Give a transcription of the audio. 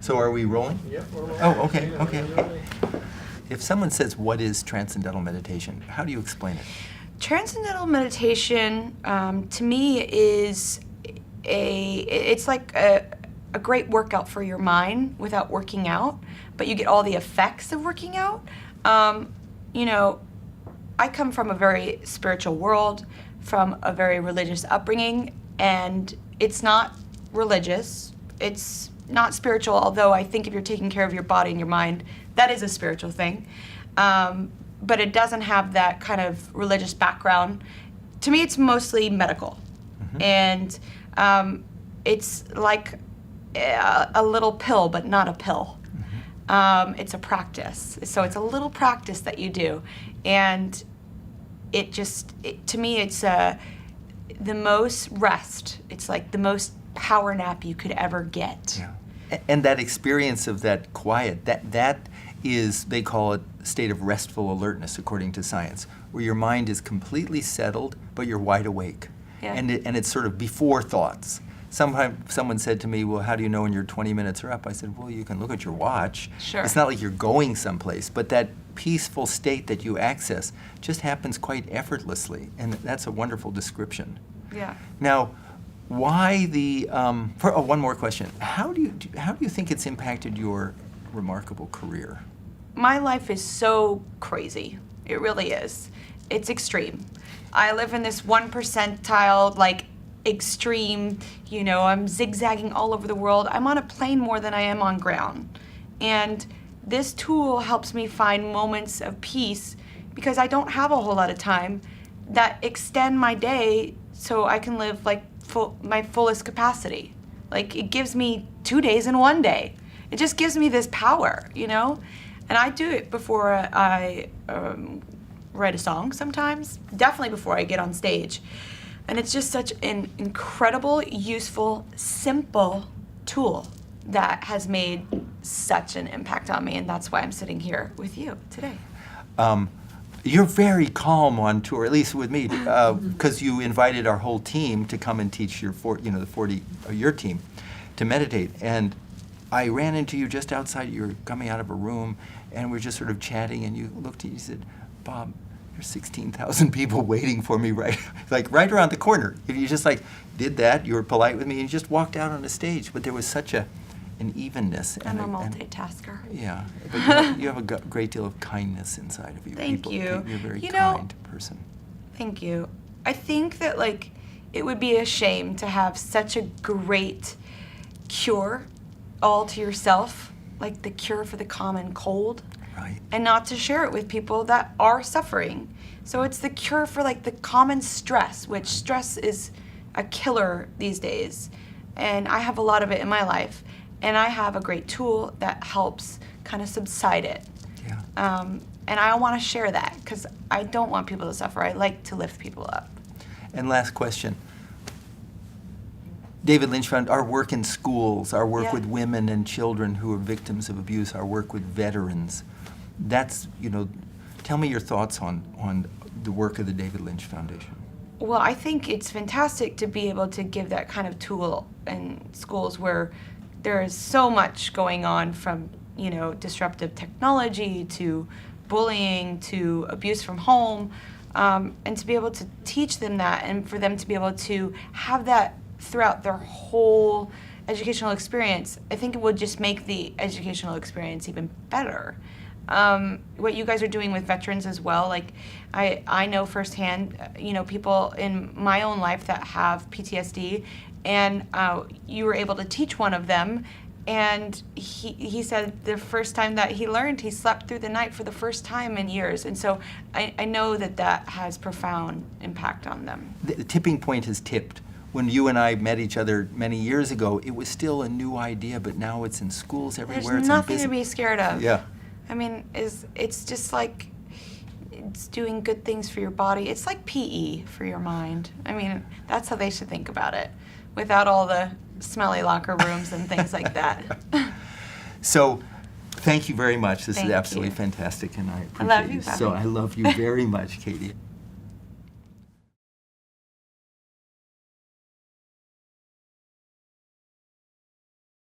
So are we rolling? Yep, we're rolling. Oh, okay, okay. Rolling. If someone says, what is Transcendental Meditation, how do you explain it? Transcendental meditation, to me, is it's like a great workout for your mind without working out, but you get all the effects of working out. You know, I come from a very spiritual world, from a very religious upbringing, and it's not religious. It's not spiritual, although I think if you're taking care of your body and your mind, that is a spiritual thing. But it doesn't have that kind of religious background. To me, it's mostly medical. Mm-hmm. And it's like a little pill, but not a pill. Mm-hmm. It's a practice. So it's a little practice that you do. And to me, it's the most rest. It's like the most power nap you could ever get. Yeah. And that experience of that quiet, that is, they call it a state of restful alertness, according to science, where your mind is completely settled, but you're wide awake. Yeah. And it's sort of before thoughts. Sometimes someone said to me, well, how do you know when your 20 minutes are up? I said, well, you can look at your watch. Sure. It's not like you're going someplace, but that peaceful state that you access just happens quite effortlessly, and that's a wonderful description. Yeah. Now, why one more question. How do you think it's impacted your remarkable career? My life is so crazy. It really is. It's extreme. I live in this 1 percentile, like, extreme, I'm zigzagging all over the world. I'm on a plane more than I am on ground. And this tool helps me find moments of peace because I don't have a whole lot of time that extend my day so I can live like my fullest capacity. Like, it gives me 2 days in 1 day. It just gives me this power, And I do it before I write a song sometimes, definitely before I get on stage. And it's just such an incredible, useful, simple tool that has made such an impact on me, and that's why I'm sitting here with you today. You're very calm on tour, at least with me, because you invited our whole team to come and teach your your team to meditate. And I ran into you just outside. You were coming out of a room, and we're just sort of chatting. And you looked at me, you said, "Bob, there's 16,000 people waiting for me right around the corner." If you just did that, you were polite with me, and you just walked out on the stage. But there was such an evenness. I'm a multitasker. Yeah, but you have a great deal of kindness inside of you. Thank you. You're a very kind person. Thank you. I think that it would be a shame to have such a great cure all to yourself, like the cure for the common cold. Right. And not to share it with people that are suffering. So it's the cure for the common stress, which stress is a killer these days. And I have a lot of it in my life. And I have a great tool that helps kind of subside it. Yeah. And I want to share that because I don't want people to suffer. I like to lift people up. And last question. David Lynch Fund, our work in schools, our work with women and children who are victims of abuse, our work with veterans, that's, tell me your thoughts on the work of the David Lynch Foundation. Well, I think it's fantastic to be able to give that kind of tool in schools where there is so much going on, from, disruptive technology to bullying to abuse from home, and to be able to teach them that, and for them to be able to have that throughout their whole educational experience. I think it would just make the educational experience even better. What you guys are doing with veterans as well, I know firsthand, people in my own life that have PTSD, and you were able to teach one of them, and he said the first time that he learned, he slept through the night for the first time in years. And so I know that has profound impact on them. The tipping point has tipped. When you and I met each other many years ago, it was still a new idea, but now it's in schools everywhere. There's nothing to be scared of. Yeah. I mean, it's just it's doing good things for your body. It's like PE for your mind. I mean, that's how they should think about it, without all the smelly locker rooms and things like that. So, thank you very much. This is Thank absolutely you. fantastic, and I appreciate I love you, So Bobby. I love you very much, Katy.